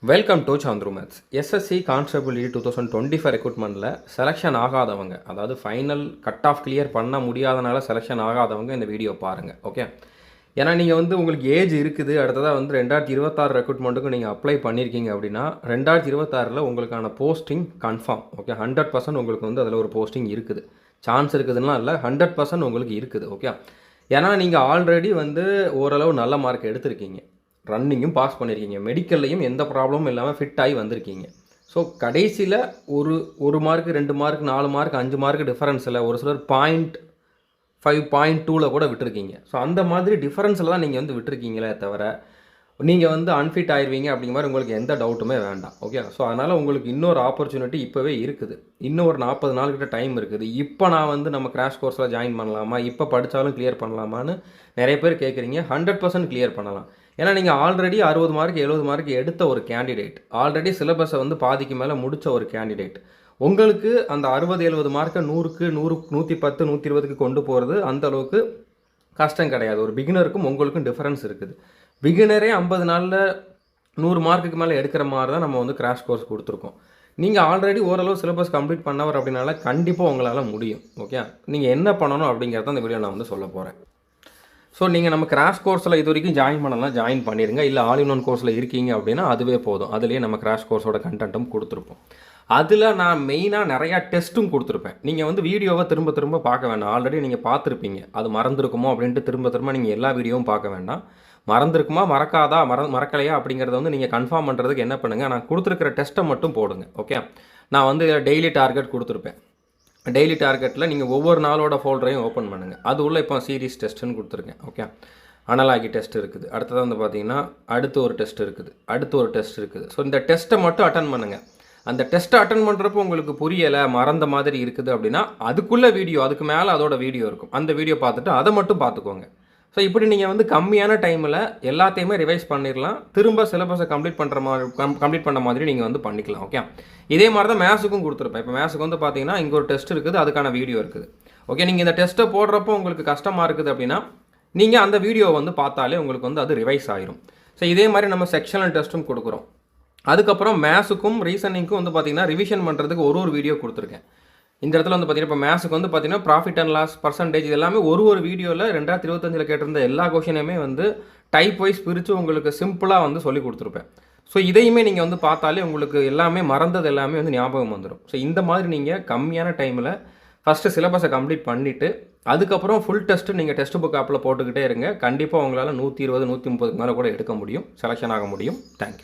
Welcome to Chandru maths. SSC constable 2025 ரெக்ரூட்மெண்ட்டில் selection ஆகாதவங்க, அதாவது ஃபைனல் கட் ஆஃப் கிளியர் பண்ண முடியாதனால செலெக்ஷன் ஆகாதவங்க இந்த வீடியோ பாருங்கள். ஓகே, ஏன்னா நீங்கள் உங்களுக்கு ஏஜ் இருக்குது, அடுத்ததாக 2026 ரெக்ரூட்மெண்ட்டுக்கு நீங்கள் அப்ளை பண்ணியிருக்கீங்க அப்படின்னா 2026 உங்களுக்கான போஸ்டிங் கன்ஃபார்ம். ஓகே, 100% உங்களுக்கு அதில் ஒரு போஸ்டிங் இருக்குது. சான்ஸ் இருக்குதுன்னா இல்லை, 100% உங்களுக்கு இருக்குது. ஓகே, ஏன்னா நீங்கள் ஆல்ரெடி ஓரளவு நல்ல மார்க் எடுத்திருக்கீங்க, ரன்னிங்கும் பாஸ் பண்ணியிருக்கீங்க, மெடிக்கல்லையும் எந்த ப்ராப்ளமும் இல்லாமல் ஃபிட் ஆகி வந்திருக்கீங்க. ஸோ கடைசியில் ஒரு மார்க் 2 மார்க் 4 மார்க் 5 மார்க் டிஃபரன்ஸில் ஒரு சிலர் 0.5 0.2 கூட விட்டுருக்கீங்க. ஸோ அந்த மாதிரி டிஃபரன்ஸில் தான் நீங்கள் விட்டுருக்கீங்களே தவிர நீங்கள் அன்ஃபிட் ஆயிடுவீங்க அப்படிங்கிற மாதிரி உங்களுக்கு எந்த டவுட்டுமே வேண்டாம். ஓகே, ஸோ அதனால் உங்களுக்கு இன்னொரு ஆப்பர்ச்சுனிட்டி இப்போவே இருக்குது. இன்னும் ஒரு 40 நாள் கிட்ட டைம் இருக்குது. இப்போ நான் நம்ம கிராஷ் கோர்ஸில் ஜாயின் பண்ணலாமா, இப்போ படித்தாலும் கிளியர் பண்ணலாமான்னு நிறைய பேர் கேட்குறீங்க. 100% கிளியர் பண்ணலாம். ஏன்னா நீங்கள் ஆல்ரெடி 60 மார்க் 70 மார்க் எடுத்த ஒரு கேண்டிடேட், ஆல்ரெடி சிலபஸை பாதிக்கு மேலே முடித்த ஒரு கேண்டிடேட். உங்களுக்கு அந்த 60-70 மார்க்கை 100க்கு 100 110 120க்கு கொண்டு போகிறது அந்த அளவுக்கு கஷ்டம் கிடையாது. ஒரு பிகினருக்கும் உங்களுக்கும் டிஃபரன்ஸ் இருக்குது. பிகினரே 50 நாளில் 100 மார்க்குக்கு மேலே எடுக்கிற மாதிரி தான் நம்ம கிராஷ் கோர்ஸ் கொடுத்துருக்கோம். நீங்கள் ஆல்ரெடி ஓரளவு சிலபஸ் கம்ப்ளீட் பண்ணவர் அப்படின்னால கண்டிப்பாக உங்களால் முடியும். ஓகே, நீங்கள் என்ன பண்ணணும் அப்படிங்கிறத அந்த வீடியோ நான் சொல்ல போகிறேன். ஸோ நீங்கள் நம்ம கிராஷ் கோர்ஸில் இது வரைக்கும் ஜாயின் பண்ணலாம், ஜாயின் பண்ணிடுங்க. இல்லை ஆல் இன் ஒன் கோர்ஸில் இருக்கீங்க அப்படின்னா அதுவே போதும். அதுலேயே நம்ம கிராஷ் கோர்ஸோட கண்டென்ட்டும் கொடுத்துருப்போம். அதில் நான் மெயினாக நிறையா டெஸ்ட்டும் கொடுத்துருப்பேன். நீங்கள் வீடியோவை திரும்ப திரும்ப பார்க்க வேண்டாம். ஆல்ரெடி நீங்கள் பார்த்துருப்பீங்க. அது மறந்துருக்குமோ அப்படின்ட்டு திரும்ப நீங்கள் எல்லா வீடியோவும் பார்க்க வேண்டாம். மறந்துருக்குமா மறக்காதா மறக்கலையா அப்படிங்கிறத நீங்கள் கன்ஃபார்ம் பண்ணுறதுக்கு என்ன பண்ணுங்கள், நான் கொடுத்துருக்கிற டெஸ்ட்டை மட்டும் போடுங்க. ஓகே, நான் டெய்லி டார்கெட் கொடுத்துருப்பேன். டெய்லி டார்கெட்டில் நீங்கள் ஒவ்வொரு நாளோட ஃபோல்டரையும் ஓப்பன் பண்ணுங்கள். அது உள்ள இப்போ சீரீஸ் டெஸ்ட்டுன்னு கொடுத்துருக்கேன். ஓகே, அனலாகி டெஸ்ட் இருக்குது. அடுத்தது பார்த்தீங்கன்னா அடுத்து ஒரு டெஸ்ட் இருக்குது, அடுத்து ஒரு டெஸ்ட் இருக்குது. ஸோ இந்த டெஸ்ட்டை மட்டும் அட்டன் பண்ணுங்கள். அந்த டெஸ்ட்டை அட்டன் பண்ணுறப்போ உங்களுக்கு புரியலை, மறந்த மாதிரி இருக்குது அப்படின்னா அதுக்குள்ளே வீடியோ, அதுக்கு மேலே அதோட வீடியோ இருக்கும். அந்த வீடியோ பார்த்துட்டு அதை மட்டும் பார்த்துக்கோங்க. ஸோ இப்படி நீங்கள் கம்மியான டைமில் எல்லாத்தையுமே ரிவைஸ் பண்ணிடலாம். திரும்ப சிலபஸை கம்ப்ளீட் பண்ண மாதிரி நீங்கள் பண்ணிக்கலாம். ஓகே, இதே மாதிரி தான் மேத்ஸுக்கும் கொடுத்துருப்பேன். இப்போ மேத்ஸுக்கு பார்த்தீங்கன்னா இங்கே ஒரு டெஸ்ட் இருக்குது, அதுக்கான வீடியோ இருக்குது. ஓகே, நீங்கள் இந்த டெஸ்ட்டை போடுறப்போ உங்களுக்கு கஷ்டமாக இருக்குது அப்படின்னா நீங்கள் அந்த வீடியோவை பார்த்தாலே உங்களுக்கு அது ரிவைஸ் ஆயிரும். ஸோ இதே மாதிரி நம்ம செக்ஷனல் டெஸ்ட்டும் கொடுக்குறோம். அதுக்கப்புறம் மேத்ஸுக்கும் ரீசனிங்க்கும் பார்த்தீங்கன்னா ரிவிஷன் பண்ணுறதுக்கு ஒரு வீடியோ கொடுத்துருக்கேன். இந்த இடத்துல பார்த்தீங்கன்னா இப்போ மேத்ஸுக்கு பார்த்தீங்கன்னா ப்ராஃபிட் அண்ட் லாஸ் பர்சன்டேஜ் இது எல்லாமே ஒரு வீடியோவில் 2025 கேட்டிருந்த எல்லா கொஷினையுமே டைப் வைஸ் பிரித்து உங்களுக்கு சிம்பிளாக சொல்லி கொடுத்துருப்பேன். ஸோ இதையுமே நீங்கள் பார்த்தாலே உங்களுக்கு எல்லாமே மறந்தது எல்லாமே ஞாபகம் வந்துடும். ஸோ இந்த மாதிரி நீங்கள் கம்மியான டைமில் ஃபஸ்ட்டு சிலபஸை கம்ப்ளீட் பண்ணிவிட்டு அதுக்கப்புறம் ஃபுல் டெஸ்ட்டு நீங்கள் டெஸ்ட் புக் ஆப்பில் போட்டுக்கிட்டே இருங்க. கண்டிப்பாக உங்களால் 120 130க்கு மேலே கூட எடுக்க முடியும், செலெக்ஷன் ஆக முடியும். தேங்க்யூ.